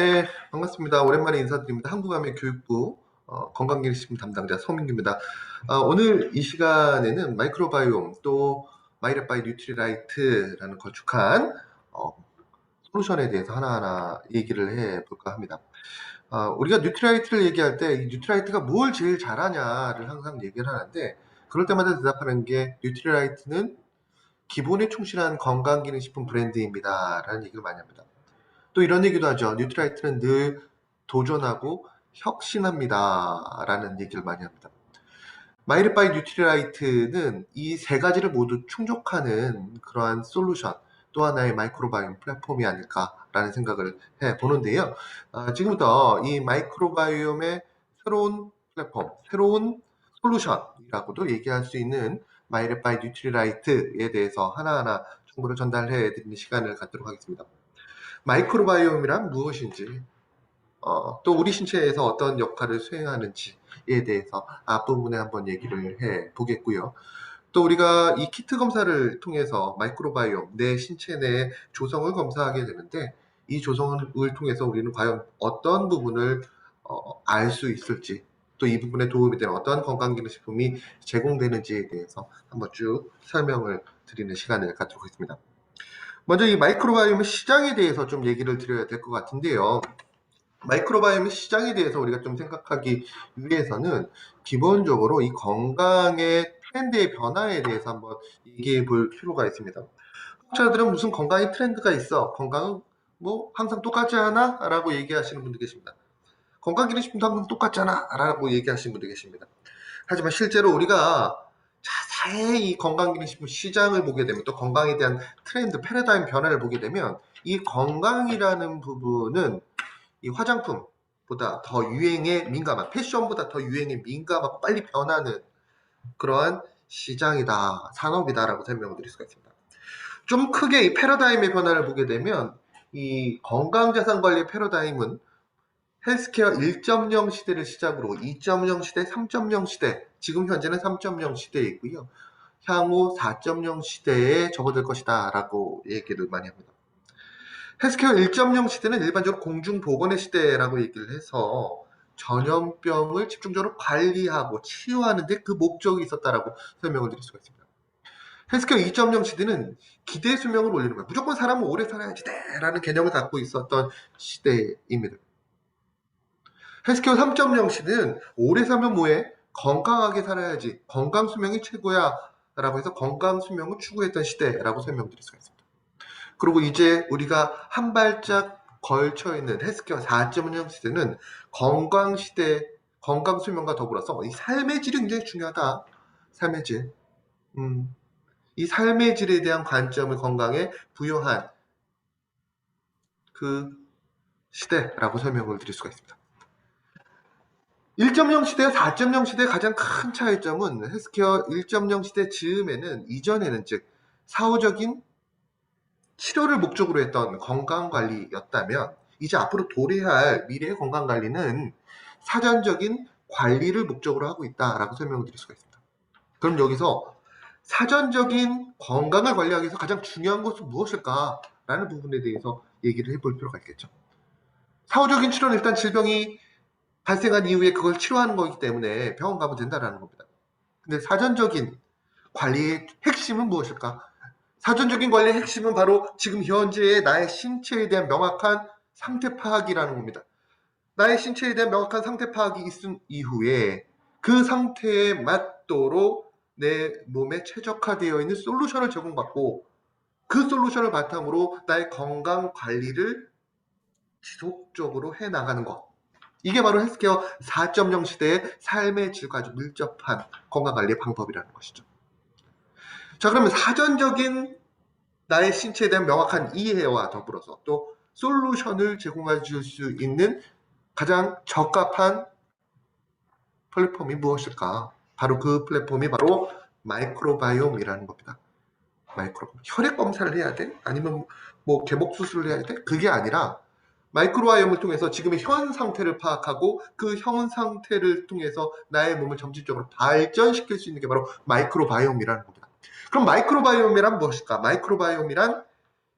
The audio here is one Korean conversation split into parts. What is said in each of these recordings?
네, 반갑습니다. 오랜만에 인사드립니다. 한국암의교육부 건강기능식품 담당자 서민규입니다. 오늘 이 시간에는 마이크로바이옴 또 마이랩바이 뉴트리라이트라는 걸쭉한 솔루션에 대해서 하나하나 얘기를 해볼까 합니다. 우리가 뉴트리라이트를 얘기할 때 이 뉴트리라이트가 뭘 제일 잘하냐를 항상 얘기를 하는데, 그럴 때마다 대답하는 게 뉴트리라이트는 기본에 충실한 건강기능식품 브랜드입니다 라는 얘기를 많이 합니다. 또 이런 얘기도 하죠. 뉴트라이트는 늘 도전하고 혁신합니다 라는 얘기를 많이 합니다. 마이랩바이 뉴트라이트는 이 세 가지를 모두 충족하는 그러한 솔루션, 또 하나의 마이크로바이옴 플랫폼이 아닐까라는 생각을 해보는데요. 지금부터 이 마이크로바이옴의 새로운 플랫폼, 새로운 솔루션이라고도 얘기할 수 있는 마이랩바이 뉴트라이트에 대해서 하나하나 정보를 전달해 드리는 시간을 갖도록 하겠습니다. 마이크로바이옴이란 무엇인지, 또 우리 신체에서 어떤 역할을 수행하는지에 대해서 앞부분에 한번 얘기를 해 보겠고요. 또 우리가 이 키트 검사를 통해서 마이크로바이옴, 내 신체 내 조성을 검사하게 되는데, 이 조성을 통해서 우리는 과연 어떤 부분을 알 수 있을지, 또 이 부분에 도움이 되는 어떤 건강기능식품이 제공되는지에 대해서 한번 쭉 설명을 드리는 시간을 갖도록 하겠습니다. 먼저 이 마이크로바이옴의 시장에 대해서 좀 얘기를 드려야 될 것 같은데요. 마이크로바이옴의 시장에 대해서 우리가 좀 생각하기 위해서는 기본적으로 이 건강의 트렌드의 변화에 대해서 한번 얘기해 볼 필요가 있습니다. 청취자들은 무슨 건강의 트렌드가 있어? 건강은 뭐 항상 똑같지 않아? 라고 얘기하시는 분들 계십니다. 건강기능식품도 항상 똑같잖아? 라고 얘기하시는 분들 계십니다. 하지만 실제로 우리가 자세히 이 건강기능식품 시장을 보게 되면, 또 건강에 대한 트렌드, 패러다임 변화를 보게 되면, 이 건강이라는 부분은 이 화장품보다 더 유행에 민감한, 패션보다 더 유행에 민감하고 빨리 변하는 그러한 시장이다, 산업이다라고 설명을 드릴 수가 있습니다. 좀 크게 이 패러다임의 변화를 보게 되면, 이 건강자산관리 패러다임은 헬스케어 1.0 시대를 시작으로 2.0 시대, 3.0 시대, 지금 현재는 3.0 시대이고요. 향후 4.0 시대에 접어들 것이다 라고 얘기를 많이 합니다. 헬스케어 1.0 시대는 일반적으로 공중보건의 시대라고 얘기를 해서 전염병을 집중적으로 관리하고 치유하는 데 그 목적이 있었다라고 설명을 드릴 수가 있습니다. 헬스케어 2.0 시대는 기대 수명을 올리는 거예요. 무조건 사람은 오래 살아야지 라는 개념을 갖고 있었던 시대입니다. 헬스케어 3.0 시대는 오래 살면 뭐해? 건강하게 살아야지, 건강 수명이 최고야 라고 해서 건강 수명을 추구했던 시대라고 설명드릴 수가 있습니다. 그리고 이제 우리가 한 발짝 걸쳐 있는 헬스케어 4.0 시대는 건강 시대, 건강 수명과 더불어서 이 삶의 질이 굉장히 중요하다. 삶의 질. 이 삶의 질에 대한 관점을 건강에 부여한 그 시대라고 설명을 드릴 수가 있습니다. 1.0 시대와 4.0 시대의 가장 큰 차이점은 헬스케어 1.0 시대 즈음에는, 이전에는 즉 사후적인 치료를 목적으로 했던 건강관리였다면, 이제 앞으로 도래할 미래의 건강관리는 사전적인 관리를 목적으로 하고 있다라고 설명을 드릴 수가 있습니다. 그럼 여기서 사전적인 건강을 관리하기 위해서 가장 중요한 것은 무엇일까? 라는 부분에 대해서 얘기를 해볼 필요가 있겠죠. 사후적인 치료는 일단 질병이 발생한 이후에 그걸 치료하는 거기 때문에 병원 가면 된다라는 겁니다. 근데 사전적인 관리의 핵심은 무엇일까? 사전적인 관리의 핵심은 바로 지금 현재의 나의 신체에 대한 명확한 상태 파악이라는 겁니다. 나의 신체에 대한 명확한 상태 파악이 있은 이후에 그 상태에 맞도록 내 몸에 최적화되어 있는 솔루션을 제공받고, 그 솔루션을 바탕으로 나의 건강 관리를 지속적으로 해나가는 것. 이게 바로 헬스케어 4.0 시대의 삶의 질과 아주 밀접한 건강관리의 방법이라는 것이죠. 자, 그러면 사전적인 나의 신체에 대한 명확한 이해와 더불어서 또 솔루션을 제공해 줄 수 있는 가장 적합한 플랫폼이 무엇일까? 바로 그 플랫폼이 바로 마이크로바이옴이라는 겁니다. 마이크로바이옴. 혈액 검사를 해야 돼? 아니면 뭐 개복 수술을 해야 돼? 그게 아니라 마이크로바이옴을 통해서 지금의 현 상태를 파악하고 그 현 상태를 통해서 나의 몸을 점진적으로 발전시킬 수 있는 게 바로 마이크로바이옴이라는 겁니다. 그럼 마이크로바이옴이란 무엇일까? 마이크로바이옴이란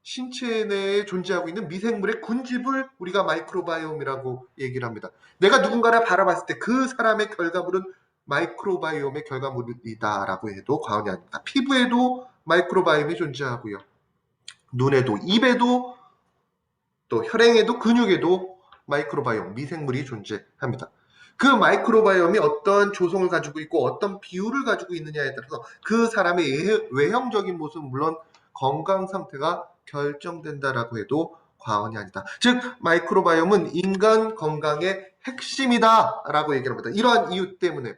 신체 내에 존재하고 있는 미생물의 군집을 우리가 마이크로바이옴이라고 얘기를 합니다. 내가 누군가를 바라봤을 때 그 사람의 결과물은 마이크로바이옴의 결과물이다라고 해도 과언이 아닙니다. 피부에도 마이크로바이옴이 존재하고요. 눈에도, 입에도, 또 혈행에도, 근육에도 마이크로바이옴, 미생물이 존재합니다. 그 마이크로바이옴이 어떤 조성을 가지고 있고 어떤 비율을 가지고 있느냐에 따라서 그 사람의 외형적인 모습은 물론 건강 상태가 결정된다라고 해도 과언이 아니다. 즉 마이크로바이옴은 인간 건강의 핵심이다라고 얘기를 합니다. 이러한 이유 때문에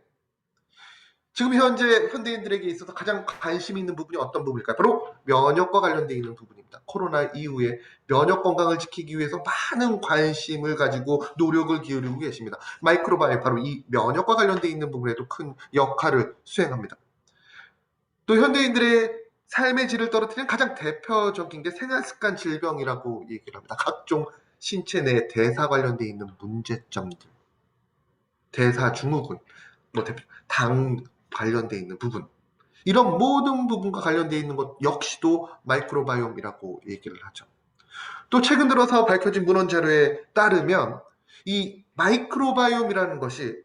지금 현재 현대인들에게 있어서 가장 관심 있는 부분이 어떤 부분일까요? 바로 면역과 관련되어 있는 부분입니다. 코로나 이후에 면역 건강을 지키기 위해서 많은 관심을 가지고 노력을 기울이고 계십니다. 마이크로바이옴, 바로 이 면역과 관련되어 있는 부분에도 큰 역할을 수행합니다. 또 현대인들의 삶의 질을 떨어뜨리는 가장 대표적인 게 생활습관 질병이라고 얘기를 합니다. 각종 신체 내 대사 관련되어 있는 문제점들, 대사 증후군, 당 관련되어 있는 부분, 이런 모든 부분과 관련되어 있는 것 역시도 마이크로바이옴이라고 얘기를 하죠. 또 최근 들어서 밝혀진 문헌 자료에 따르면 이 마이크로바이옴이라는 것이,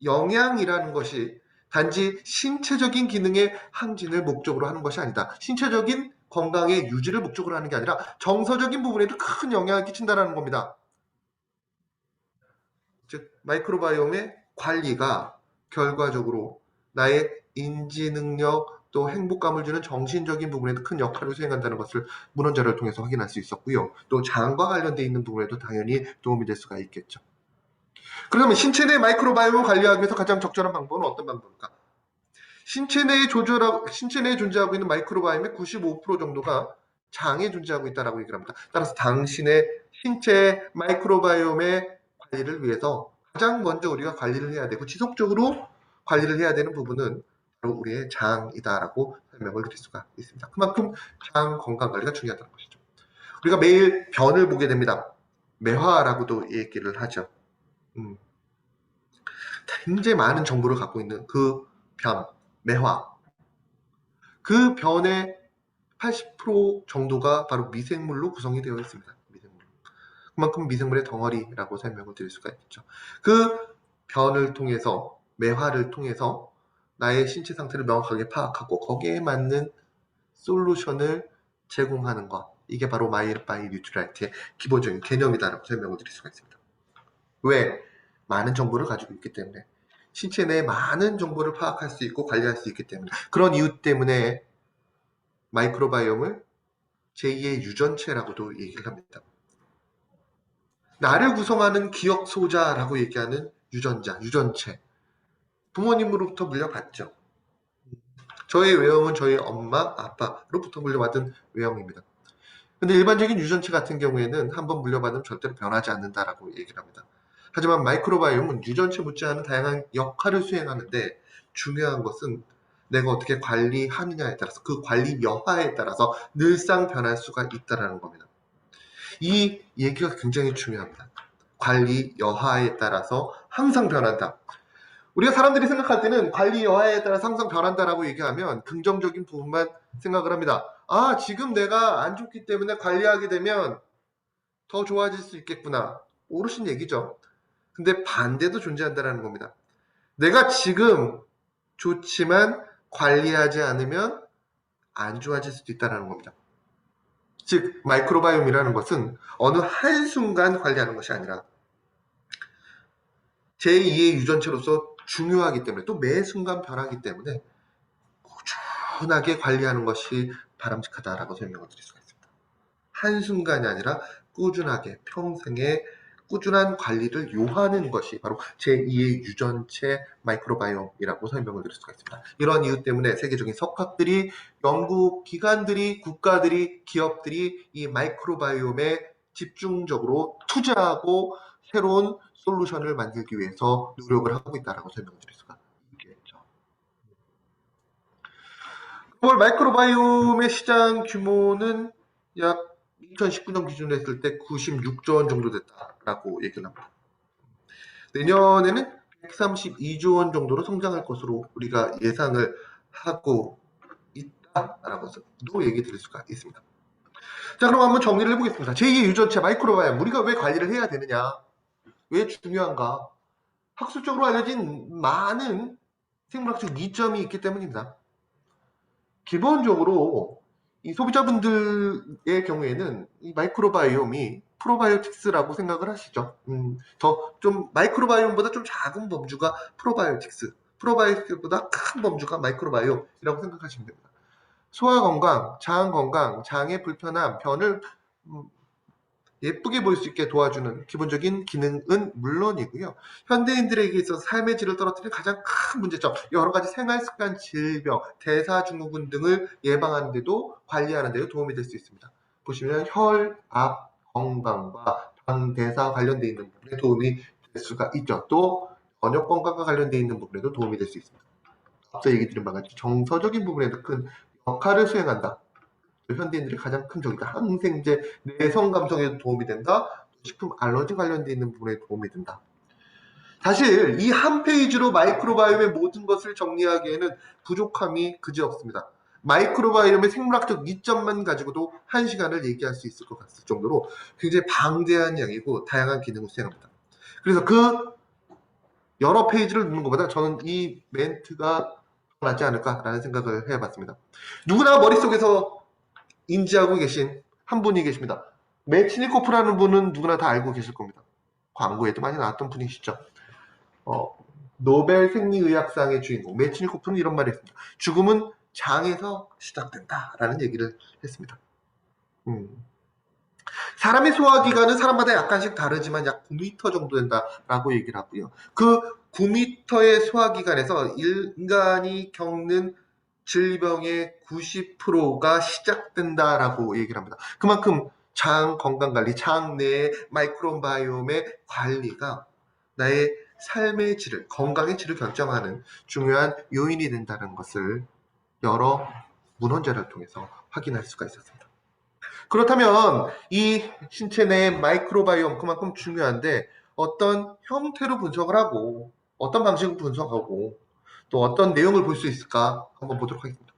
영양이라는 것이 단지 신체적인 기능의 항진을 목적으로 하는 것이 아니다. 신체적인 건강의 유지를 목적으로 하는 게 아니라 정서적인 부분에도 큰 영향을 끼친다는 겁니다. 즉 마이크로바이옴의 관리가 결과적으로 나의 인지 능력, 또 행복감을 주는 정신적인 부분에도 큰 역할을 수행한다는 것을 문헌 자료를 통해서 확인할 수 있었고요. 또 장과 관련되어 있는 부분에도 당연히 도움이 될 수가 있겠죠. 그러면 신체 내 마이크로바이옴을 관리하기 위해서 가장 적절한 방법은 어떤 방법일까? 신체 내에 존재하고 있는 마이크로바이옴의 95% 정도가 장에 존재하고 있다고 얘기를 합니다. 따라서 당신의 신체 마이크로바이옴의 관리를 위해서 가장 먼저 우리가 관리를 해야 되고 지속적으로 관리를 해야 되는 부분은 바로 우리의 장이다라고 설명을 드릴 수가 있습니다. 그만큼 장 건강 관리가 중요하다는 것이죠. 우리가 매일 변을 보게 됩니다. 매화라고도 얘기를 하죠. 굉장히 많은 정보를 갖고 있는 그 변, 매화. 그 변의 80% 정도가 바로 미생물로 구성이 되어 있습니다. 미생물. 그만큼 미생물의 덩어리라고 설명을 드릴 수가 있겠죠. 그 변을 통해서, 매화를 통해서 나의 신체 상태를 명확하게 파악하고 거기에 맞는 솔루션을 제공하는 것. 이게 바로 마이바이 뉴트라이트의 기본적인 개념이다라고 설명을 드릴 수가 있습니다. 왜? 많은 정보를 가지고 있기 때문에. 신체 내에 많은 정보를 파악할 수 있고 관리할 수 있기 때문에. 그런 이유 때문에 마이크로바이옴을 제2의 유전체라고도 얘기를 합니다. 나를 구성하는 기억 소자라고 얘기하는 유전자, 유전체. 부모님으로부터 물려받죠. 저의 외형은 저희 엄마, 아빠로부터 물려받은 외형입니다. 근데 일반적인 유전체 같은 경우에는 한번 물려받으면 절대로 변하지 않는다라고 얘기를 합니다. 하지만 마이크로바이옴은 유전체 못지않은 다양한 역할을 수행하는데 중요한 것은 내가 어떻게 관리하느냐에 따라서, 그 관리 여하에 따라서 늘상 변할 수가 있다는 겁니다. 이 얘기가 굉장히 중요합니다. 관리 여하에 따라서 항상 변한다. 우리가 사람들이 생각할 때는 관리 여하에 따라서 항상 변한다라고 얘기하면 긍정적인 부분만 생각을 합니다. 아, 지금 내가 안 좋기 때문에 관리하게 되면 더 좋아질 수 있겠구나. 옳으신 얘기죠. 근데 반대도 존재한다는 겁니다. 내가 지금 좋지만 관리하지 않으면 안 좋아질 수도 있다는 겁니다. 즉 마이크로바이옴이라는 것은 어느 한순간 관리하는 것이 아니라 제2의 유전체로서 중요하기 때문에, 또 매 순간 변하기 때문에 꾸준하게 관리하는 것이 바람직하다라고 설명을 드릴 수가 있습니다. 한순간이 아니라 꾸준하게 평생에 꾸준한 관리를 요하는 것이 바로 제2의 유전체 마이크로바이옴이라고 설명을 드릴 수가 있습니다. 이런 이유 때문에 세계적인 석학들이, 연구기관들이, 국가들이, 기업들이 이 마이크로바이옴에 집중적으로 투자하고 새로운 솔루션을 만들기 위해서 노력을 하고 있다고 설명을 드릴 수가 있겠죠. 마이크로바이옴의 시장 규모는 약 2019년 기준으로 했을 때 96조 원 정도 됐다라고 얘기를 합니다. 내년에는 132조 원 정도로 성장할 것으로 우리가 예상을 하고 있다라고도 얘기 드릴 수가 있습니다. 자, 그럼 한번 정리를 해보겠습니다. 제2의 유전체 마이크로바이옴, 우리가 왜 관리를 해야 되느냐? 왜 중요한가? 학술적으로 알려진 많은 생물학적 이점이 있기 때문입니다. 기본적으로 이 소비자분들의 경우에는 이 마이크로바이옴이 프로바이오틱스라고 생각을 하시죠. 더 좀 마이크로바이옴보다 좀 작은 범주가 프로바이오틱스, 프로바이오틱스보다 큰 범주가 마이크로바이옴이라고 생각하시면 됩니다. 소화 건강, 장 건강, 장의 불편함, 변을 예쁘게 보일 수 있게 도와주는 기본적인 기능은 물론이고요. 현대인들에게 있어서 삶의 질을 떨어뜨리는 가장 큰 문제점, 여러 가지 생활습관, 질병, 대사증후군 등을 예방하는 데도 관리하는 데도 도움이 될 수 있습니다. 보시면 혈압 건강과 당, 대사 관련되어 있는 부분에 도움이 될 수가 있죠. 또 번역 건강과 관련되어 있는 부분에도 도움이 될 수 있습니다. 앞서 얘기 드린 바와 같이 정서적인 부분에도 큰 역할을 수행한다. 현대인들의 가장 큰 적이다. 항생제, 내성 감성에도 도움이 된다. 식품 알러지 관련되어 있는 부분에 도움이 된다. 사실 이 한 페이지로 마이크로바이옴의 모든 것을 정리하기에는 부족함이 그지없습니다. 마이크로바이옴의 생물학적 이점만 가지고도 1시간을 얘기할 수 있을 것 같을 정도로 굉장히 방대한 양이고 다양한 기능을 수행합니다. 그래서 그 여러 페이지를 읽는 것보다 저는 이 멘트가 낫지 않을까라는 생각을 해봤습니다. 누구나 머릿속에서 인지하고 계신 한 분이 계십니다. 매치니코프라는 분은 누구나 다 알고 계실 겁니다. 광고에도 많이 나왔던 분이시죠. 노벨 생리의학상의 주인공 매치니코프는 이런 말을 했습니다. 죽음은 장에서 시작된다라는 얘기를 했습니다. 사람의 소화기관은 사람마다 약간씩 다르지만 약 9m 정도 된다라고 얘기를 하고요. 그 9m의 소화기관에서 인간이 겪는 질병의 90%가 시작된다라고 얘기를 합니다. 그만큼 장 건강관리, 장 내의 마이크로바이옴의 관리가 나의 삶의 질을, 건강의 질을 결정하는 중요한 요인이 된다는 것을 여러 문헌자를 통해서 확인할 수가 있었습니다. 그렇다면 이 신체 내의 마이크로바이옴 그만큼 중요한데 어떤 형태로 분석을 하고 어떤 방식으로 분석하고 또 어떤 내용을 볼 수 있을까 한번 보도록 하겠습니다.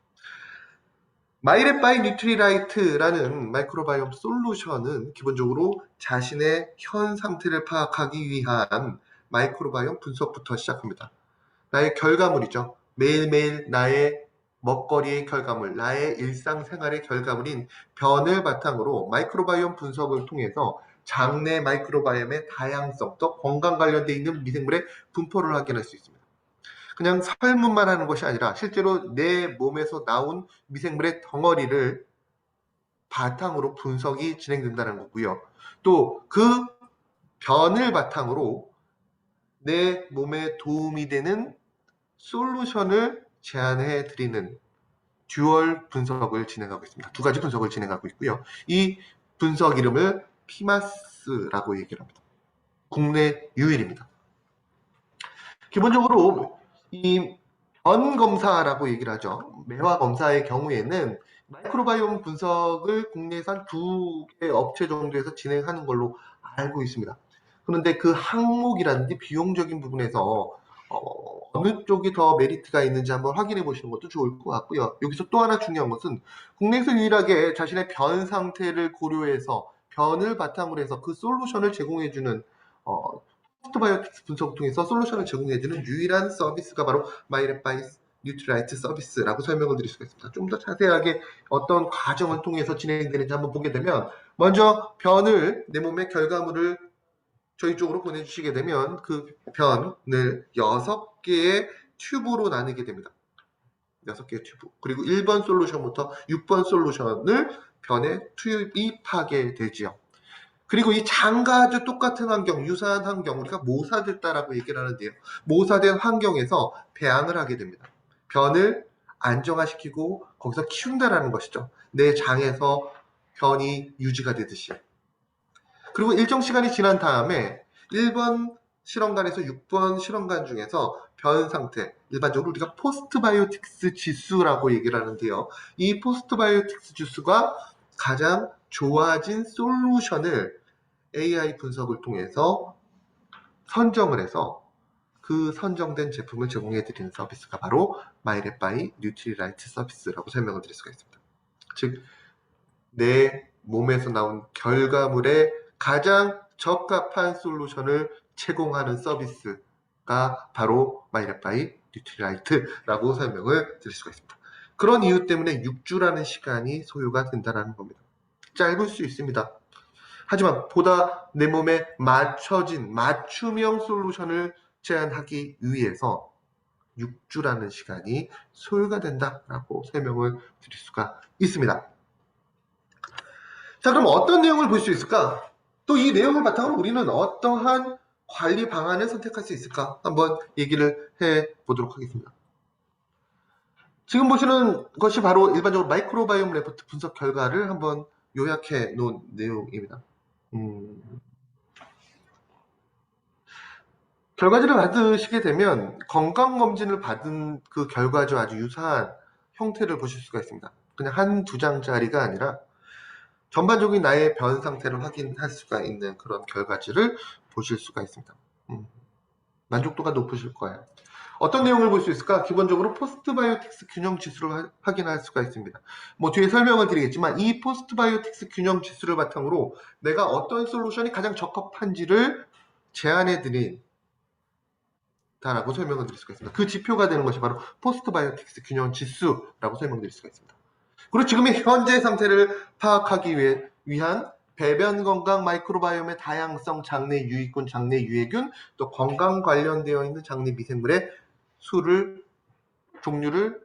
마이랩바이 뉴트리라이트라는 마이크로바이옴 솔루션은 기본적으로 자신의 현 상태를 파악하기 위한 마이크로바이옴 분석부터 시작합니다. 나의 결과물이죠. 매일매일 나의 먹거리의 결과물, 나의 일상생활의 결과물인 변을 바탕으로 마이크로바이옴 분석을 통해서 장내 마이크로바이옴의 다양성, 또 건강 관련되어 있는 미생물의 분포를 확인할 수 있습니다. 그냥 설문만 하는 것이 아니라 실제로 내 몸에서 나온 미생물의 덩어리를 바탕으로 분석이 진행된다는 거고요. 또 그 변을 바탕으로 내 몸에 도움이 되는 솔루션을 제안해 드리는 듀얼 분석을 진행하고 있습니다. 두 가지 분석을 진행하고 있고요. 이 분석 이름을 피마스라고 얘기를 합니다. 국내 유일입니다. 기본적으로 이 변 검사라고 얘기를 하죠. 매화 검사의 경우에는 마이크로바이옴 분석을 국내에서 한 2개 업체 정도에서 진행하는 걸로 알고 있습니다. 그런데 그 항목이라든지 비용적인 부분에서 어느 쪽이 더 메리트가 있는지 한번 확인해 보시는 것도 좋을 것 같고요. 여기서 또 하나 중요한 것은 국내에서 유일하게 자신의 변 상태를 고려해서 변을 바탕으로 해서 그 솔루션을 제공해주는 포스트바이오틱스 분석을 통해서 솔루션을 제공해주는 유일한 서비스가 바로 마이랩바이 뉴트라이트 서비스라고 설명을 드릴 수가 있습니다. 좀 더 자세하게 어떤 과정을 통해서 진행되는지 한번 보게 되면 먼저 변을 내 몸의 결과물을 저희 쪽으로 보내주시게 되면 그 변을 6개의 튜브로 나누게 됩니다. 6개의 튜브. 그리고 1번 솔루션부터 6번 솔루션을 변에 투입하게 되지요. 그리고 이 장과도 똑같은 환경, 유사한 환경, 우리가 모사됐다라고 얘기를 하는데요. 모사된 환경에서 배양을 하게 됩니다. 변을 안정화시키고 거기서 키운다라는 것이죠. 내 장에서 변이 유지가 되듯이. 그리고 일정 시간이 지난 다음에 1번 실험관에서 6번 실험관 중에서 변 상태, 일반적으로 우리가 포스트바이오틱스 지수라고 얘기를 하는데요. 이 포스트바이오틱스 지수가 가장 좋아진 솔루션을 AI 분석을 통해서 선정을 해서 그 선정된 제품을 제공해 드리는 서비스가 바로 마이랩바이 뉴트리라이트 서비스라고 설명을 드릴 수가 있습니다. 즉, 내 몸에서 나온 결과물에 가장 적합한 솔루션을 제공하는 서비스가 바로 마이랩바이 뉴트리라이트라고 설명을 드릴 수가 있습니다. 그런 이유 때문에 6주라는 시간이 소요가 된다는 겁니다. 짧을 수 있습니다. 하지만 보다 내 몸에 맞춰진 맞춤형 솔루션을 제안하기 위해서 6주라는 시간이 소요가 된다라고 설명을 드릴 수가 있습니다. 자, 그럼 어떤 내용을 볼 수 있을까? 또 이 내용을 바탕으로 우리는 어떠한 관리 방안을 선택할 수 있을까? 한번 얘기를 해보도록 하겠습니다. 지금 보시는 것이 바로 일반적으로 마이크로바이옴 레포트 분석 결과를 한번 요약해 놓은 내용입니다. 결과지를 받으시게 되면 건강검진을 받은 그 결과지와 아주 유사한 형태를 보실 수가 있습니다. 그냥 한두 장짜리가 아니라 전반적인 나의 변 상태를 확인할 수가 있는 그런 결과지를 보실 수가 있습니다. 만족도가 높으실 거예요. 어떤 내용을 볼 수 있을까? 기본적으로 포스트바이오틱스 균형 지수를 확인할 수가 있습니다. 뭐 뒤에 설명을 드리겠지만 이 포스트바이오틱스 균형 지수를 바탕으로 내가 어떤 솔루션이 가장 적합한지를 제안해 드린 다라고 설명을 드릴 수가 있습니다. 그 지표가 되는 것이 바로 포스트바이오틱스 균형 지수라고 설명드릴 수가 있습니다. 그리고 지금의 현재 상태를 파악하기 위한 배변 건강 마이크로바이옴의 다양성, 장내 유익균, 장내 유해균, 또 건강 관련되어 있는 장내 미생물의 수를, 종류를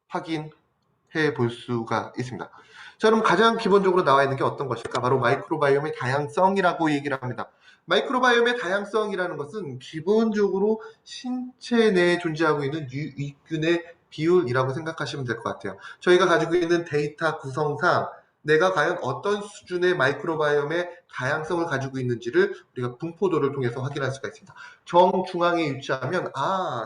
확인해 볼 수가 있습니다. 자, 그럼 가장 기본적으로 나와 있는 게 어떤 것일까? 바로 마이크로바이옴의 다양성이라고 얘기를 합니다. 마이크로바이옴의 다양성이라는 것은 기본적으로 신체 내에 존재하고 있는 유익균의 비율이라고 생각하시면 될 것 같아요. 저희가 가지고 있는 데이터 구성상 내가 과연 어떤 수준의 마이크로바이옴의 다양성을 가지고 있는지를 우리가 분포도를 통해서 확인할 수가 있습니다. 정중앙에 위치하면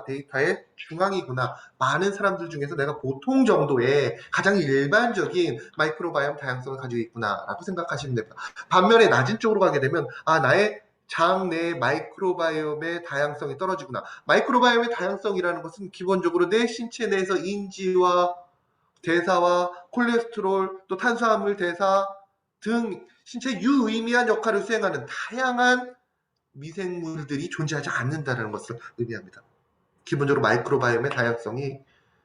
데이터의 중앙이구나. 많은 사람들 중에서 내가 보통 정도의 가장 일반적인 마이크로바이옴 다양성을 가지고 있구나 라고 생각하시면 됩니다. 반면에 낮은 쪽으로 가게 되면 나의 장 내 마이크로바이옴의 다양성이 떨어지구나. 마이크로바이옴의 다양성이라는 것은 기본적으로 내 신체 내에서 인지와 대사와 콜레스테롤, 또 탄수화물 대사 등 신체 유의미한 역할을 수행하는 다양한 미생물들이 존재하지 않는다는 것을 의미합니다. 기본적으로 마이크로바이옴의 다양성이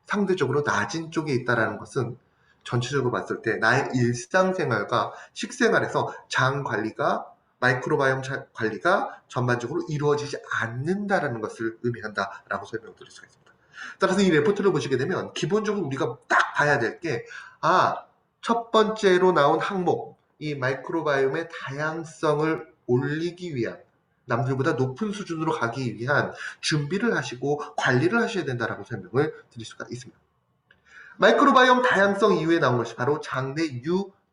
상대적으로 낮은 쪽에 있다는 것은 전체적으로 봤을 때 나의 일상생활과 식생활에서 장 관리가 마이크로바이옴 관리가 전반적으로 이루어지지 않는다는 것을 의미한다라고 설명드릴 수가 있습니다. 따라서 이 레포트를 보시게 되면 기본적으로 우리가 딱 봐야 될 게 첫 번째로 나온 항목, 이 마이크로바이옴의 다양성을 올리기 위한 남들보다 높은 수준으로 가기 위한 준비를 하시고 관리를 하셔야 된다라고 설명을 드릴 수가 있습니다. 마이크로바이옴 다양성 이후에 나온 것이 바로 장내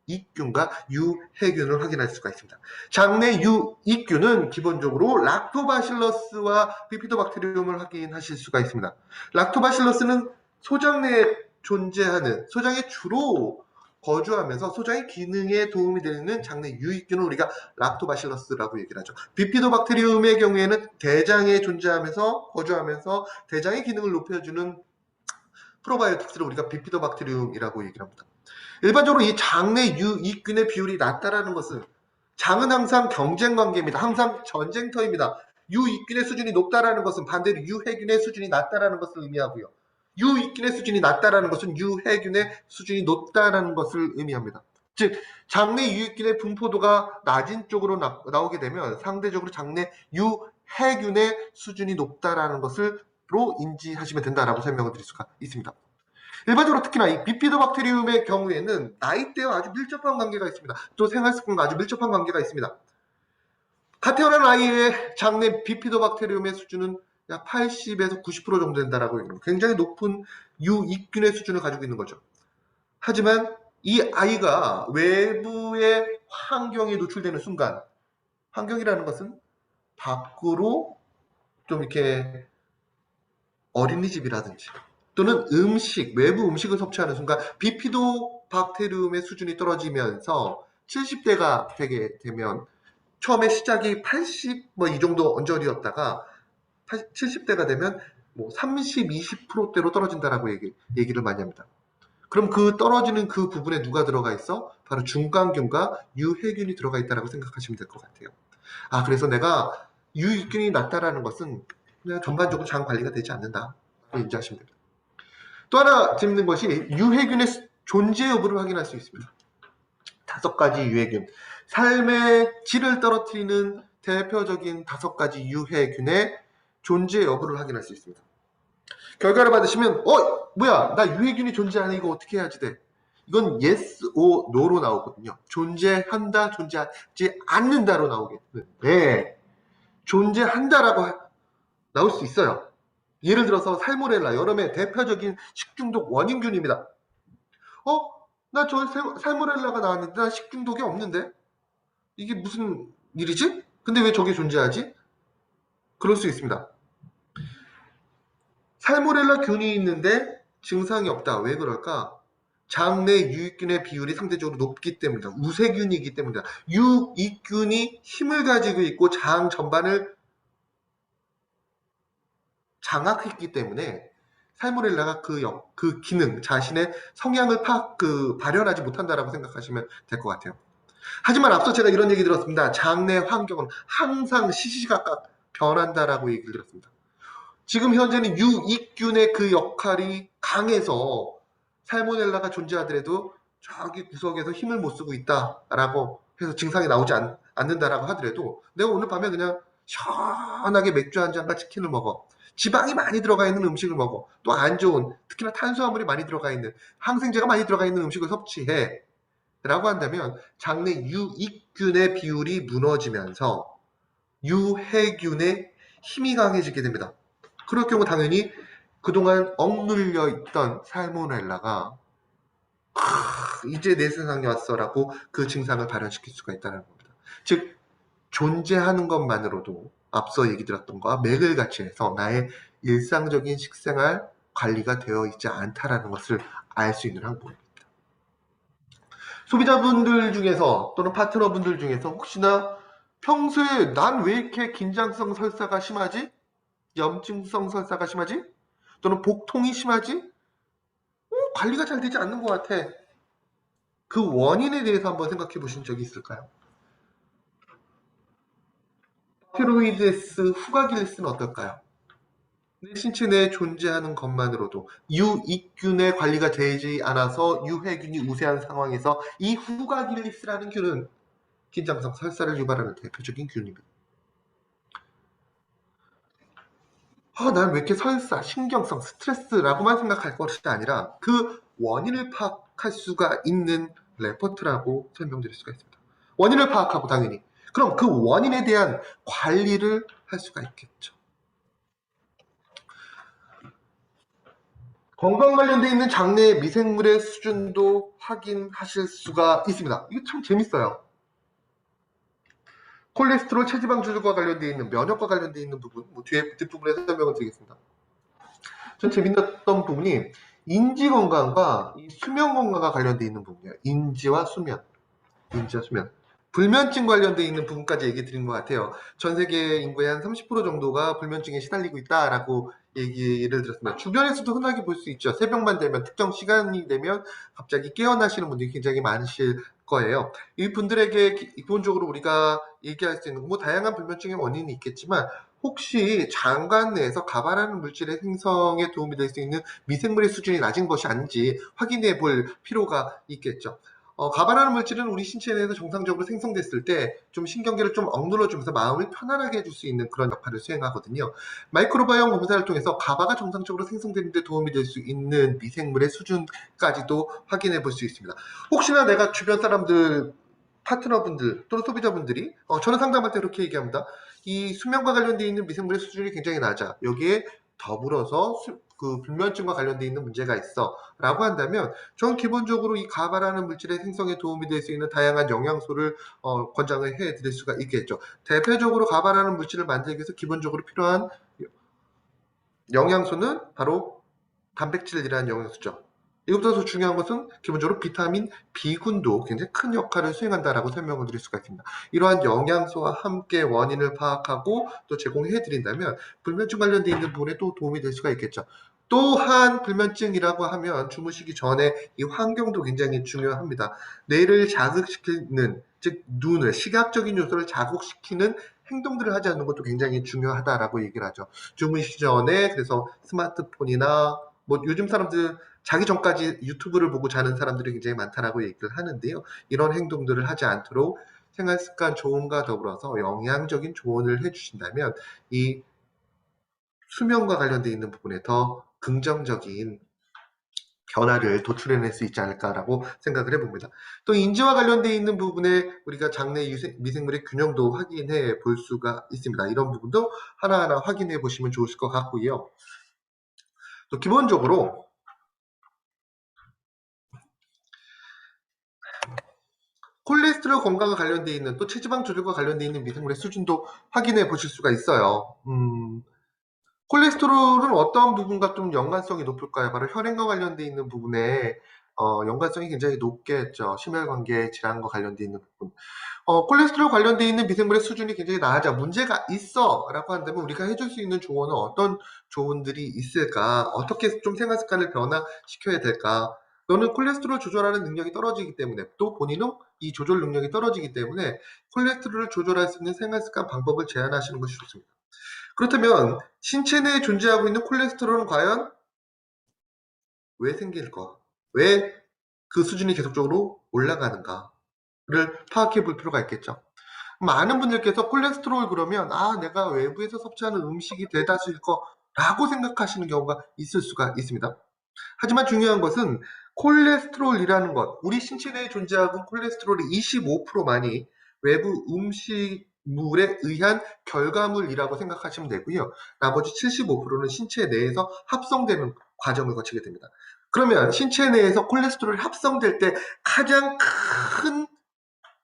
유익균과 유해균을 확인할 수가 있습니다. 장내 유익균은 기본적으로 락토바실러스와 비피도박테리움을 확인하실 수가 있습니다. 락토바실러스는 소장 내에 존재하는, 소장에 주로 거주하면서 소장의 기능에 도움이 되는 장내 유익균을 우리가 락토바실러스라고 얘기를 하죠. 비피도박테리움의 경우에는 대장에 존재하면서 거주하면서 대장의 기능을 높여주는 프로바이오틱스를 우리가 비피도박테리움이라고 얘기를 합니다. 일반적으로 이 장내 유익균의 비율이 낮다라는 것은 장은 항상 경쟁 관계입니다. 항상 전쟁터입니다. 유익균의 수준이 높다라는 것은 반대로 유해균의 수준이 낮다라는 것을 의미하고요. 유익균의 수준이 낮다라는 것은 유해균의 수준이 높다라는 것을 의미합니다. 즉 장내 유익균의 분포도가 낮은 쪽으로 나오게 되면 상대적으로 장내 유해균의 수준이 높다라는 것을 인지하시면 된다라고 설명을 드릴 수가 있습니다. 일반적으로 특히나 이 비피도박테리움의 경우에는 나이대와 아주 밀접한 관계가 있습니다. 또 생활습관과 아주 밀접한 관계가 있습니다. 갓 태어난 아이의 장내 비피도박테리움의 수준은 약 80에서 90% 정도 된다라고 얘기합니다. 굉장히 높은 유익균의 수준을 가지고 있는 거죠. 하지만 이 아이가 외부의 환경에 노출되는 순간, 환경이라는 것은 밖으로 좀 이렇게 어린이집이라든지 또는 외부 음식을 섭취하는 순간 비피도박테리움의 수준이 떨어지면서 70대가 되게 되면 처음에 시작이 80 이 정도 언저리였다가 70대가 되면 30, 20%대로 떨어진다라고 얘기를 많이 합니다. 그럼 그 떨어지는 그 부분에 누가 들어가 있어? 바로 중간균과 유해균이 들어가 있다고 생각하시면 될 것 같아요. 그래서 내가 유익균이 낮다라는 것은 그냥 전반적으로 장 관리가 되지 않는다. 인지하시면 됩니다. 또 하나 재밌는 것이 유해균의 존재 여부를 확인할 수 있습니다. 5가지 유해균. 삶의 질을 떨어뜨리는 대표적인 5가지 유해균의 존재 여부를 확인할 수 있습니다. 결과를 받으시면 뭐야 나 유해균이 존재하네 이거 어떻게 해야지 돼? 이건 yes or no로 나오거든요. 존재한다 존재하지 않는다로 나오겠는데 존재한다라고 나올 수 있어요. 예를 들어서 살모넬라 여름의 대표적인 식중독 원인균입니다. 나 저 살모넬라가 나왔는데 나 식중독이 없는데 이게 무슨 일이지? 근데 왜 저게 존재하지? 그럴 수 있습니다. 살모넬라 균이 있는데 증상이 없다. 왜 그럴까? 장 내 유익균의 비율이 상대적으로 높기 때문이다. 우세균이기 때문이다. 유익균이 힘을 가지고 있고 장 전반을 장악했기 때문에 살모넬라가 그 기능, 자신의 성향을 발현하지 못한다라고 생각하시면 될 것 같아요. 하지만 앞서 제가 이런 얘기 들었습니다. 장 내 환경은 항상 시시각각 변한다라고 얘기를 들었습니다. 지금 현재는 유익균의 그 역할이 강해서 살모넬라가 존재하더라도 저기 구석에서 힘을 못 쓰고 있다라고 해서 증상이 나오지 않는다라고 하더라도 내가 오늘 밤에 그냥 시원하게 맥주 한 잔과 치킨을 먹어. 지방이 많이 들어가 있는 음식을 먹어. 또 안 좋은, 특히나 탄수화물이 많이 들어가 있는, 항생제가 많이 들어가 있는 음식을 섭취해. 라고 한다면 장내 유익균의 비율이 무너지면서 유해균의 힘이 강해지게 됩니다. 그럴 경우 당연히 그동안 억눌려 있던 살모넬라가 이제 내 세상에 왔어 라고 그 증상을 발현시킬 수가 있다는 겁니다. 즉 존재하는 것만으로도 앞서 얘기 드렸던 거와 맥을 같이 해서 나의 일상적인 식생활 관리가 되어 있지 않다라는 것을 알 수 있는 항목입니다. 소비자분들 중에서 또는 파트너분들 중에서 혹시나 평소에 난 왜 이렇게 긴장성 설사가 심하지? 염증성 설사가 심하지? 또는 복통이 심하지? 관리가 잘 되지 않는 것 같아. 그 원인에 대해서 한번 생각해 보신 적이 있을까요? 스테로이드스 후가길리스는 어떨까요? 내 신체 내에 존재하는 것만으로도 유익균의 관리가 되지 않아서 유해균이 우세한 상황에서 이 후가길리스라는 균은 긴장성 설사를 유발하는 대표적인 균입니다. 난 왜 이렇게 설사, 신경성, 스트레스라고만 생각할 것이 아니라 그 원인을 파악할 수가 있는 레포트라고 설명드릴 수가 있습니다. 원인을 파악하고 당연히 그럼 그 원인에 대한 관리를 할 수가 있겠죠. 건강 관련돼 있는 장내 미생물의 수준도 확인하실 수가 있습니다. 이거 참 재밌어요. 콜레스테롤, 체지방 조절과 관련돼 있는 면역과 관련돼 있는 부분, 뒤에 뒷부분에 설명을 드리겠습니다. 전 재밌었던 부분이 인지 건강과 수면 건강과 관련돼 있는 부분이에요. 인지와 수면. 불면증 관련돼 있는 부분까지 얘기 드린 것 같아요. 전 세계 인구의 한 30% 정도가 불면증에 시달리고 있다라고 얘기를 들었습니다. 주변에서도 흔하게 볼 수 있죠. 새벽만 되면 특정 시간이 되면 갑자기 깨어나시는 분들이 굉장히 많으실 거예요. 이 분들에게 기본적으로 우리가 얘기할 수 있는 다양한 불면증의 원인이 있겠지만 혹시 장관 내에서 가발하는 물질의 생성에 도움이 될 수 있는 미생물의 수준이 낮은 것이 아닌지 확인해 볼 필요가 있겠죠. 가발하는 물질은 우리 신체 내에서 정상적으로 생성됐을 때 좀 신경계를 좀 억눌러주면서 마음을 편안하게 해줄 수 있는 그런 역할을 수행하거든요. 마이크로바이옴 검사를 통해서 가바가 정상적으로 생성되는 데 도움이 될 수 있는 미생물의 수준까지도 확인해 볼 수 있습니다. 혹시나 내가 주변 사람들, 파트너분들 또는 소비자분들이 저는 상담할 때 그렇게 얘기합니다. 이 수면과 관련되어 있는 미생물의 수준이 굉장히 낮아. 여기에 더불어서 그 불면증과 관련되어 있는 문제가 있어 라고 한다면 저는 기본적으로 이 가바라는 물질의 생성에 도움이 될 수 있는 다양한 영양소를 권장을 해 드릴 수가 있겠죠. 대표적으로 가바라는 물질을 만들기 위해서 기본적으로 필요한 영양소는 바로 단백질이라는 영양소죠. 이것보다 더 중요한 것은 기본적으로 비타민 B군도 굉장히 큰 역할을 수행한다라고 설명을 드릴 수가 있습니다. 이러한 영양소와 함께 원인을 파악하고 또 제공해 드린다면 불면증 관련되어 있는 부분에 또 도움이 될 수가 있겠죠. 또한 불면증이라고 하면 주무시기 전에 이 환경도 굉장히 중요합니다. 뇌를 자극시키는, 즉 눈을, 시각적인 요소를 자극시키는 행동들을 하지 않는 것도 굉장히 중요하다라고 얘기를 하죠. 주무시기 전에 그래서 스마트폰이나 뭐 요즘 사람들 자기 전까지 유튜브를 보고 자는 사람들이 굉장히 많다라고 얘기를 하는데요. 이런 행동들을 하지 않도록 생활습관 조언과 더불어서 영양적인 조언을 해주신다면 이 수면과 관련되어 있는 부분에 더 긍정적인 변화를 도출해낼 수 있지 않을까라고 생각을 해봅니다. 또 인지와 관련되어 있는 부분에 우리가 장내 미생물의 균형도 확인해 볼 수가 있습니다. 이런 부분도 하나하나 확인해 보시면 좋으실 것 같고요. 또 기본적으로 콜레스테롤 건강과 관련되어 있는 또 체지방 조절과 관련되어 있는 미생물의 수준도 확인해 보실 수가 있어요. 콜레스테롤은 어떠한 부분과 좀 연관성이 높을까요? 바로 혈행과 관련되어 있는 부분에 연관성이 굉장히 높겠죠. 심혈관계 질환과 관련되어 있는 부분. 콜레스테롤 관련되어 있는 미생물의 수준이 굉장히 낮아 문제가 있어 라고 한다면 우리가 해줄 수 있는 조언은 어떤 조언들이 있을까? 어떻게 좀 생활 습관을 변화시켜야 될까? 너는 콜레스테롤 조절하는 능력이 떨어지기 때문에 또 본인은 이 조절 능력이 떨어지기 때문에 콜레스테롤을 조절할 수 있는 생활 습관 방법을 제안하시는 것이 좋습니다. 그렇다면 신체 내에 존재하고 있는 콜레스테롤은 과연 왜 생길까? 왜 그 수준이 계속적으로 올라가는가를 파악해 볼 필요가 있겠죠. 많은 분들께서 콜레스테롤 그러면 내가 외부에서 섭취하는 음식이 대다수일 거라고 생각하시는 경우가 있을 수가 있습니다. 하지만 중요한 것은 콜레스테롤이라는 것, 우리 신체 내에 존재하는 콜레스테롤의 25%만이 외부 음식물에 의한 결과물이라고 생각하시면 되고요. 나머지 75%는 신체 내에서 합성되는 과정을 거치게 됩니다. 그러면 신체 내에서 콜레스테롤이 합성될 때 가장 큰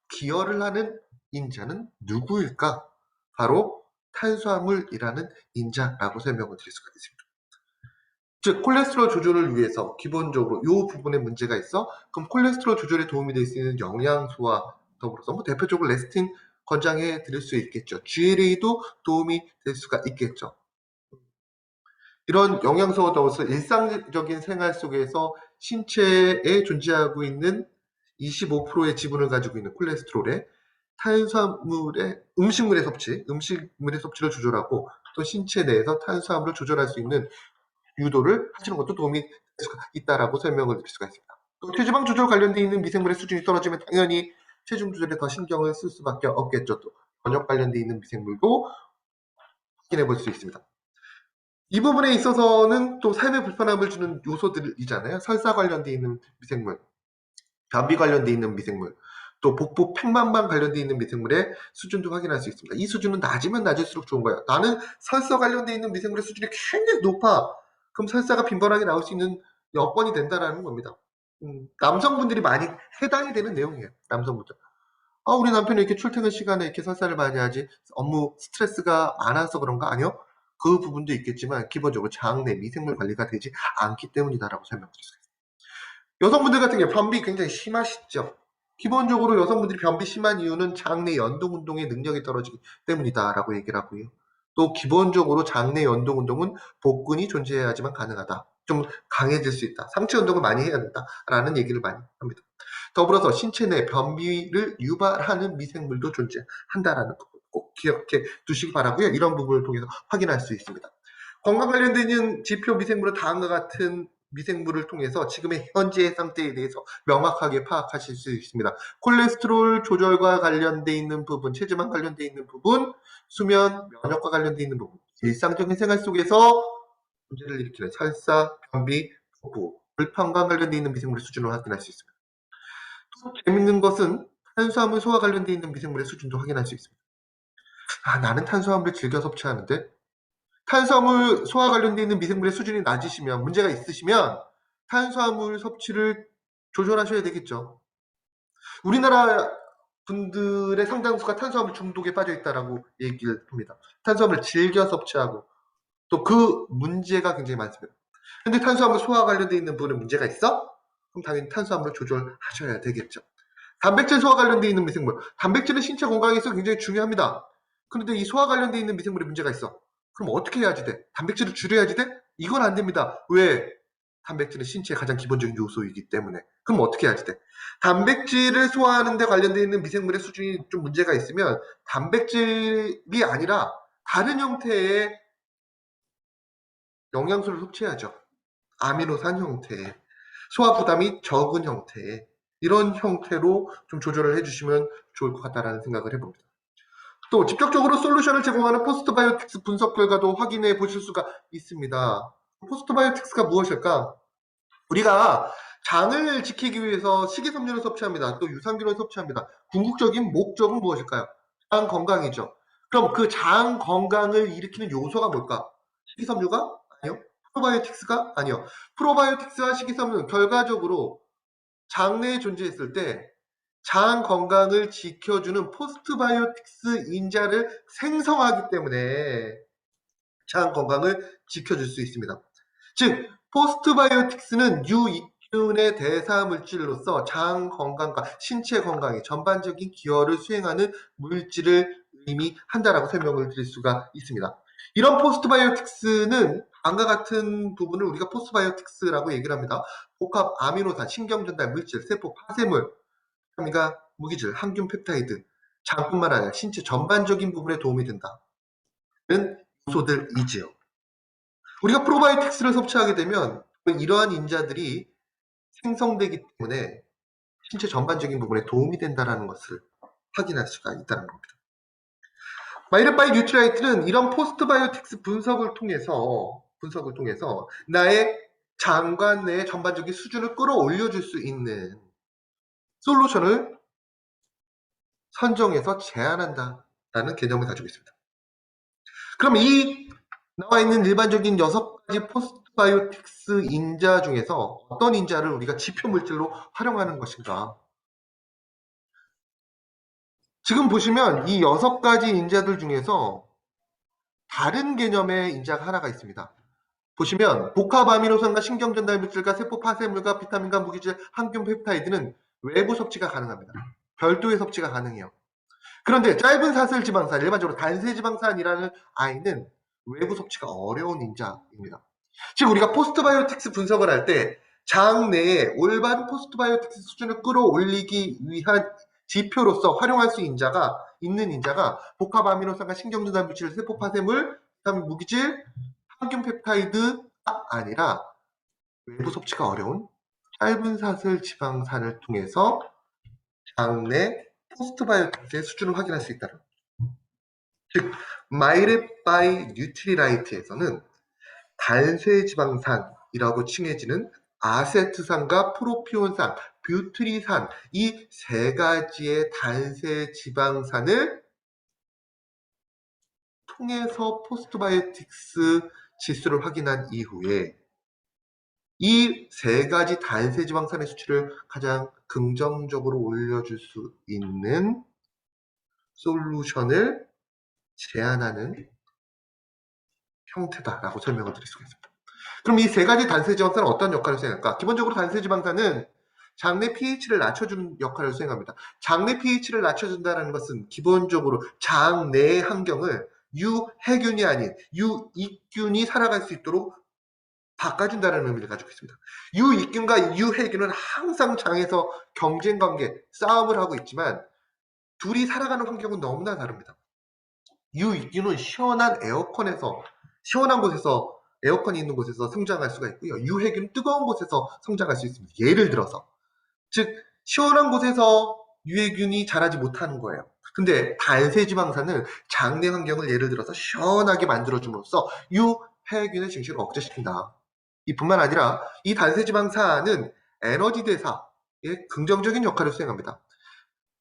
기여를 하는 인자는 누구일까? 바로 탄수화물이라는 인자라고 설명을 드릴 수가 있습니다. 즉 콜레스테롤 조절을 위해서 기본적으로 이 부분에 문제가 있어? 그럼 콜레스테롤 조절에 도움이 될 수 있는 영양소와 더불어서 뭐 대표적으로 레스틴 권장해 드릴 수 있겠죠. GLA도 도움이 될 수가 있겠죠. 이런 영양소와 더불어서 일상적인 생활 속에서 신체에 존재하고 있는 25%의 지분을 가지고 있는 콜레스테롤에 탄수화물의 음식물의 섭취를 조절하고 또 신체 내에서 탄수화물을 조절할 수 있는 유도를 하시는 것도 도움이 될 수가 있다라고 설명을 드릴 수가 있습니다. 또 체지방 조절 관련되어 있는 미생물의 수준이 떨어지면 당연히 체중 조절에 더 신경을 쓸 수밖에 없겠죠. 또 번역 관련되어 있는 미생물도 확인해 볼 수 있습니다. 이 부분에 있어서는 또 삶에 불편함을 주는 요소들이잖아요. 설사 관련되어 있는 미생물, 변비 관련되어 있는 미생물, 또 복부 팽만만 관련되어 있는 미생물의 수준도 확인할 수 있습니다. 이 수준은 낮으면 낮을수록 좋은 거예요. 나는 설사 관련되어 있는 미생물의 수준이 굉장히 높아. 그럼 설사가 빈번하게 나올 수 있는 여건이 된다라는 겁니다. 남성분들이 많이 해당이 되는 내용이에요. 남성분들. 우리 남편이 이렇게 출퇴근 시간에 이렇게 설사를 많이 하지 업무 스트레스가 많아서 그런가? 아니요. 그 부분도 있겠지만 기본적으로 장내 미생물 관리가 되지 않기 때문이다라고 설명드렸어요. 여성분들 같은 경우 변비 굉장히 심하시죠. 기본적으로 여성분들이 변비 심한 이유는 장내 연동 운동의 능력이 떨어지기 때문이다라고 얘기를 하고요. 또 기본적으로 장내 연동 운동은 복근이 존재해야지만 가능하다. 좀 강해질 수 있다. 상체 운동을 많이 해야 된다라는 얘기를 많이 합니다. 더불어서 신체 내 변비를 유발하는 미생물도 존재한다라는 거 꼭 기억해 두시기 바라고요. 이런 부분을 통해서 확인할 수 있습니다. 건강 관련된 지표 미생물은 다음과 같은 미생물을 통해서 지금의 현재의 상태에 대해서 명확하게 파악하실 수 있습니다. 콜레스테롤 조절과 관련돼 있는 부분, 체지방 관련돼 있는 부분, 수면, 면역과 관련돼 있는 부분, 일상적인 생활 속에서 문제를 일으키는 설사, 변비, 복부, 불편과 관련돼 있는 미생물의 수준을 확인할 수 있습니다. 또 재밌는 것은 탄수화물 소화 관련돼 있는 미생물의 수준도 확인할 수 있습니다. 나는 탄수화물을 즐겨 섭취하는데 탄수화물 소화 관련돼 있는 미생물의 수준이 낮으시면 문제가 있으시면 탄수화물 섭취를 조절하셔야 되겠죠. 우리나라 분들의 상당수가 탄수화물 중독에 빠져 있다라고 얘기를 합니다. 탄수화물을 즐겨 섭취하고 또 그 문제가 굉장히 많습니다. 근데 탄수화물 소화 관련돼 있는 부분에 문제가 있어? 그럼 당연히 탄수화물을 조절하셔야 되겠죠. 단백질 소화 관련돼 있는 미생물. 단백질은 신체 건강에서 굉장히 중요합니다. 그런데 이 소화 관련돼 있는 미생물에 문제가 있어. 그럼 어떻게 해야지 돼? 단백질을 줄여야지 돼? 이건 안 됩니다. 왜? 단백질은 신체의 가장 기본적인 요소이기 때문에. 그럼 어떻게 해야지 돼? 단백질을 소화하는 데 관련되어 있는 미생물의 수준이 좀 문제가 있으면 단백질이 아니라 다른 형태의 영양소를 섭취해야죠. 아미노산 형태, 소화 부담이 적은 형태, 이런 형태로 좀 조절을 해주시면 좋을 것 같다라는 생각을 해봅니다. 또 직접적으로 솔루션을 제공하는 포스트바이오틱스 분석 결과도 확인해 보실 수가 있습니다. 포스트바이오틱스가 무엇일까? 우리가 장을 지키기 위해서 식이섬유를 섭취합니다. 또 유산균을 섭취합니다. 궁극적인 목적은 무엇일까요? 장 건강이죠. 그럼 그 장 건강을 일으키는 요소가 뭘까? 식이섬유가? 아니요. 프로바이오틱스가? 아니요. 프로바이오틱스와 식이섬유는 결과적으로 장내에 존재했을 때 장 건강을 지켜주는 포스트바이오틱스 인자를 생성하기 때문에 장 건강을 지켜줄 수 있습니다. 즉 포스트바이오틱스는 유익균의 대사 물질로서 장 건강과 신체 건강에 전반적인 기여를 수행하는 물질을 의미한다라고 설명을 드릴 수가 있습니다. 이런 포스트바이오틱스는 다음과 같은 부분을 우리가 포스트바이오틱스라고 얘기를 합니다. 복합 아미노산, 신경전달 물질, 세포 파쇄물, 비타민과 무기질, 항균 펩타이드, 장뿐만 아니라 신체 전반적인 부분에 도움이 된다는 요소들이지요. 우리가 프로바이오틱스를 섭취하게 되면 이러한 인자들이 생성되기 때문에 신체 전반적인 부분에 도움이 된다는 것을 확인할 수가 있다는 겁니다. 마이르바이 뉴트라이트는 이런 포스트바이오틱스 분석을 통해서 나의 장관 내의 전반적인 수준을 끌어올려줄 수 있는 솔루션을 선정해서 제안한다라는 개념을 가지고 있습니다. 그럼 이 나와 있는 일반적인 6가지 포스트바이오틱스 인자 중에서 어떤 인자를 우리가 지표 물질로 활용하는 것인가? 지금 보시면 이 6가지 인자들 중에서 다른 개념의 인자가 하나가 있습니다. 보시면 복합 아미노산과 신경전달 물질과 세포 파쇄물과 비타민과 무기질, 항균 펩타이드는 외부 섭취가 가능합니다. 별도의 섭취가 가능해요. 그런데 짧은 사슬 지방산, 일반적으로 단세 지방산이라는 아이는 외부 섭취가 어려운 인자입니다. 즉 우리가 포스트바이오틱스 분석을 할 때 장 내에 올바른 포스트바이오틱스 수준을 끌어올리기 위한 지표로서 활용할 수 있는 인자가 복합 아미노산과 신경전달 물질, 세포 파쇄물, 비타민 무기질, 항균 펩타이드가 아니라 외부 섭취가 어려운 짧은 사슬 지방산을 통해서 장내 포스트바이오틱스의 수준을 확인할 수 있다는 거죠. 즉 마이랩 바이 뉴트리라이트에서는 단세지방산이라고 칭해지는 아세트산과 프로피온산, 뷰트리산 이 3가지의 단세지방산을 통해서 포스트바이오틱스 지수를 확인한 이후에 이 3가지 단세지방산의 수치를 가장 긍정적으로 올려줄 수 있는 솔루션을 제안하는 형태다라고 설명을 드릴 수가 있습니다. 그럼 이 3가지 단세지방산은 어떤 역할을 수행할까? 기본적으로 단세지방산은 장내 pH를 낮춰주는 역할을 수행합니다. 장내 pH를 낮춰준다는 것은 기본적으로 장내의 환경을 유해균이 아닌 유익균이 살아갈 수 있도록 바꿔준다는 의미를 가지고 있습니다. 유익균과 유해균은 항상 장에서 경쟁관계, 싸움을 하고 있지만 둘이 살아가는 환경은 너무나 다릅니다. 유익균은 시원한 곳에서 에어컨이 있는 곳에서 성장할 수가 있고요. 유해균은 뜨거운 곳에서 성장할 수 있습니다. 예를 들어서 즉 시원한 곳에서 유해균이 자라지 못하는 거예요. 근데 단세지방산은 장내 환경을 예를 들어서 시원하게 만들어줌으로써 유해균의 증식을 억제시킨다. 이뿐만 아니라 이 단세지방산은 에너지 대사에 긍정적인 역할을 수행합니다.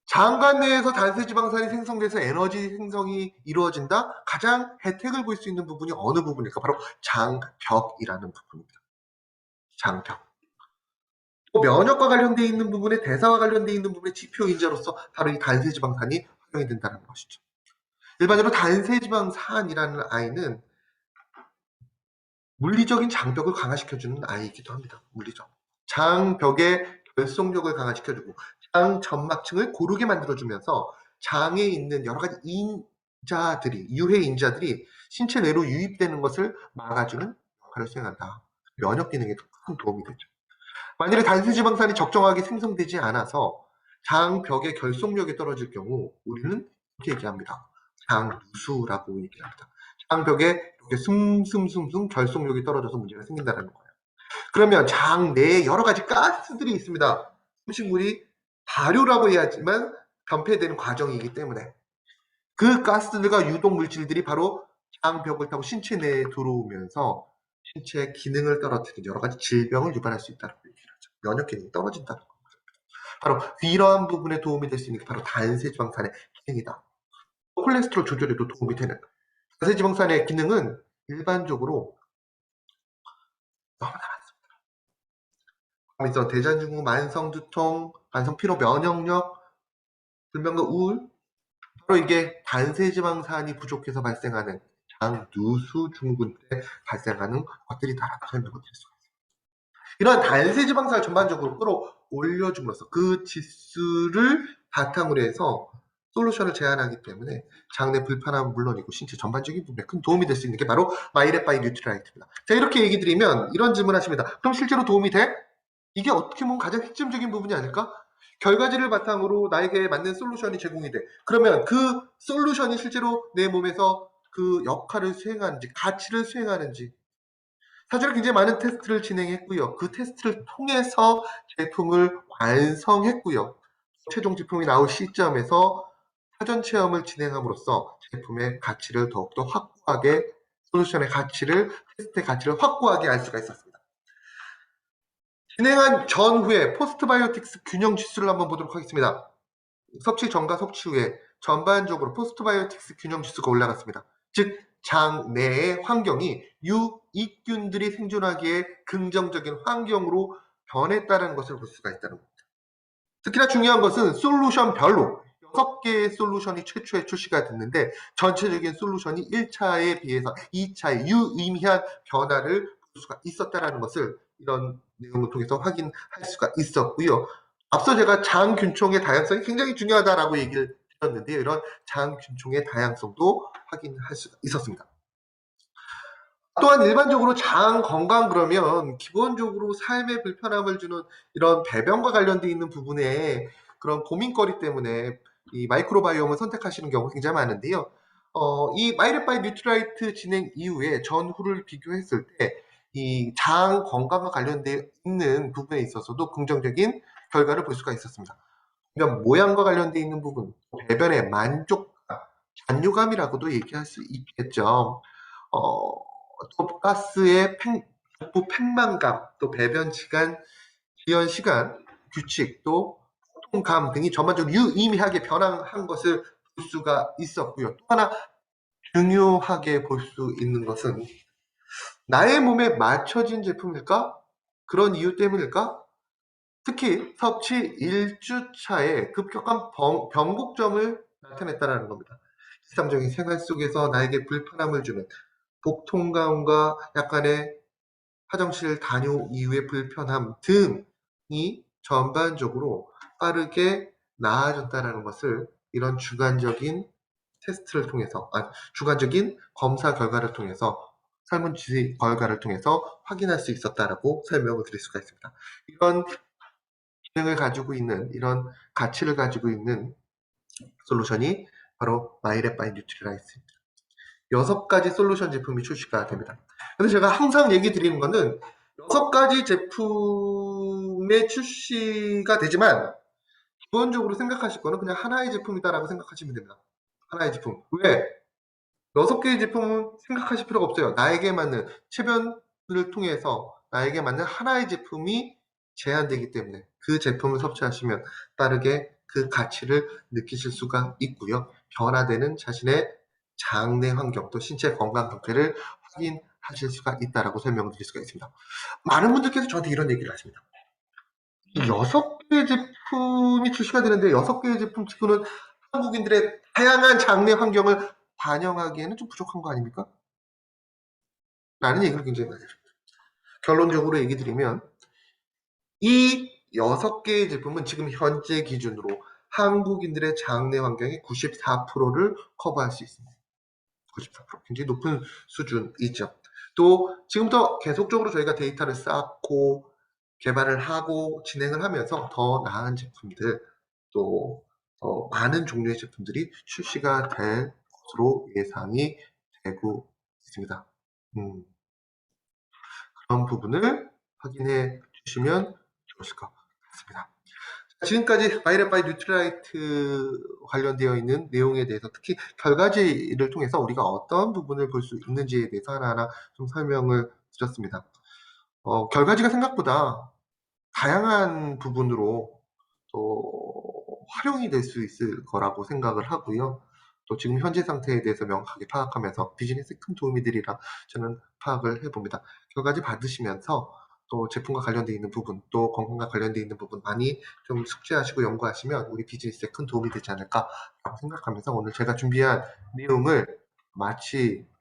장관 내에서 단세지방산이 생성돼서 에너지 생성이 이루어진다? 가장 혜택을 볼 수 있는 부분이 어느 부분일까? 바로 장벽이라는 부분입니다. 장벽. 또 면역과 관련되어 있는 부분에 대사와 관련되어 있는 부분의 지표 인자로서 바로 이 단세지방산이 활용이 된다는 것이죠. 일반적으로 단세지방산이라는 아이는 물리적인 장벽을 강화시켜주는 아이이기도 합니다. 물리적. 장벽의 결속력을 강화시켜주고 장 점막층을 고르게 만들어주면서 장에 있는 여러 가지 유해인자들이 신체 내로 유입되는 것을 막아주는 역할을 수행한다. 면역 기능에도 큰 도움이 되죠. 만일에 단수지방산이 적정하게 생성되지 않아서 장벽의 결속력이 떨어질 경우 우리는 이렇게 얘기합니다. 장누수라고 얘기합니다. 장벽에 이렇게 숨숨숨숨 결속력이 떨어져서 문제가 생긴다는 거예요. 그러면 장 내에 여러 가지 가스들이 있습니다. 음식물이 발효라고 해야지만 변폐되는 과정이기 때문에 그 가스들과 유독 물질들이 바로 장벽을 타고 신체 내에 들어오면서 신체의 기능을 떨어뜨리는 여러 가지 질병을 유발할 수 있다고 얘기를 하죠. 면역 기능이 떨어진다는 겁니다. 바로 이러한 부분에 도움이 될 수 있는 게 바로 단세지방산의 기능이다. 콜레스테롤 조절에도 도움이 되는 단세지방산의 기능은 일반적으로 너무나 많습니다. 대장증후, 만성두통, 만성피로, 면역력, 불면과 우울, 바로 이게 단세지방산이 부족해서 발생하는 장누수 증후군 때 발생하는 것들이다라고 설명을 드릴 수가 있습니다. 이러한 단세지방산을 전반적으로 끌어올려줌으로써 그 지수를 바탕으로 해서 솔루션을 제안하기 때문에 장내 불편함은 물론이고 신체 전반적인 부분에 큰 도움이 될 수 있는 게 바로 마이랩바이 뉴트라이트입니다. 자, 이렇게 얘기 드리면 이런 질문 하십니다. 그럼 실제로 도움이 돼? 이게 어떻게 보면 가장 핵심적인 부분이 아닐까? 결과지를 바탕으로 나에게 맞는 솔루션이 제공이 돼. 그러면 그 솔루션이 실제로 내 몸에서 그 역할을 수행하는지, 가치를 수행하는지, 사실 굉장히 많은 테스트를 진행했고요. 그 테스트를 통해서 제품을 완성했고요. 최종 제품이 나올 시점에서 사전 체험을 진행함으로써 제품의 가치를 더욱더 확고하게, 솔루션의 가치를, 테스트의 가치를 확고하게 알 수가 있었습니다. 진행한 전후에 포스트바이오틱스 균형 지수를 한번 보도록 하겠습니다. 섭취 전과 섭취 후에 전반적으로 포스트바이오틱스 균형 지수가 올라갔습니다. 즉, 장 내의 환경이 유익균들이 생존하기에 긍정적인 환경으로 변했다는 것을 볼 수가 있다는 겁니다. 특히나 중요한 것은 솔루션별로 6개의 솔루션이 최초에 출시가 됐는데 전체적인 솔루션이 1차에 비해서 2차에 유의미한 변화를 볼 수가 있었다는 것을 이런 내용을 통해서 확인할 수가 있었고요. 앞서 제가 장균총의 다양성이 굉장히 중요하다라고 얘기를 드렸는데요. 이런 장균총의 다양성도 확인할 수가 있었습니다. 또한 일반적으로 장 건강 그러면 기본적으로 삶에 불편함을 주는 이런 배변과 관련되어 있는 부분에 그런 고민거리 때문에 이 마이크로바이옴을 선택하시는 경우가 굉장히 많은데요. 이 마이랩바이 뉴트라이트 진행 이후에 전후를 비교했을 때 이 장 건강과 관련되어 있는 부분에 있어서도 긍정적인 결과를 볼 수가 있었습니다. 그러니까 모양과 관련되어 있는 부분, 배변의 만족감, 잔류감이라고도 얘기할 수 있겠죠. 또 가스의 복부 팽만감, 또 배변 시간, 지연 시간, 규칙, 또 통감 등이 전반적으로 유의미하게 변화한 것을 볼 수가 있었고요. 또 하나 중요하게 볼 수 있는 것은 나의 몸에 맞춰진 제품일까? 그런 이유 때문일까? 특히 섭취 1주차에 급격한 변곡점을 나타냈다는 겁니다. 일상적인 생활 속에서 나에게 불편함을 주는 복통감과 약간의 화장실 다녀 이후의 불편함 등이 전반적으로 빠르게 나아졌다는 것을 이런 주관적인 테스트를 통해서, 주관적인 검사 결과를 통해서 설문지 결과를 통해서 확인할 수 있었다라고 설명을 드릴 수가 있습니다. 이런 기능을 가지고 있는, 이런 가치를 가지고 있는 솔루션이 바로 마이랩바이 뉴트리라이트입니다. 6가지 솔루션 제품이 출시가 됩니다. 그래서 제가 항상 얘기 드리는 거는 6가지 제품의 출시가 되지만 기본적으로 생각하실 거는 그냥 하나의 제품이다라고 생각하시면 됩니다. 하나의 제품. 왜? 6개의 제품은 생각하실 필요가 없어요. 나에게 맞는 체변을 통해서 나에게 맞는 하나의 제품이 제한되기 때문에 그 제품을 섭취하시면 빠르게 그 가치를 느끼실 수가 있고요. 변화되는 자신의 장내 환경 또 신체 건강 상태를 확인하실 수가 있다라고 설명을 드릴 수가 있습니다. 많은 분들께서 저한테 이런 얘기를 하십니다. 6개의 제품이 출시가 되는데 6개의 제품 치고는 한국인들의 다양한 장내 환경을 반영하기에는 좀 부족한 거 아닙니까? 라는 얘기를 굉장히 많이 합니다. 결론적으로 얘기 드리면 이 6개의 제품은 지금 현재 기준으로 한국인들의 장내 환경의 94%를 커버할 수 있습니다. 94%. 굉장히 높은 수준이죠. 또 지금부터 계속적으로 저희가 데이터를 쌓고 개발을 하고 진행을 하면서 더 나은 제품들, 또 더 많은 종류의 제품들이 출시가 될 것으로 예상이 되고 있습니다. 그런 부분을 확인해 주시면 좋으실 것 같습니다. 지금까지 마이랩바이 뉴트라이트 관련되어 있는 내용에 대해서, 특히 결과지를 통해서 우리가 어떤 부분을 볼 수 있는지에 대해서 하나하나 좀 설명을 드렸습니다. 결과지가 생각보다 다양한 부분으로 또 활용이 될 수 있을 거라고 생각을 하고요. 또 지금 현재 상태에 대해서 명확하게 파악하면서 비즈니스에 큰 도움이 되리라 저는 파악을 해봅니다. 결과지 받으시면서 또 제품과 관련되어 있는 부분, 또 건강과 관련되어 있는 부분 많이 좀 숙지하시고 연구하시면 우리 비즈니스에 큰 도움이 되지 않을까라고 생각하면서 오늘 제가 준비한 내용을 마치하겠습니다.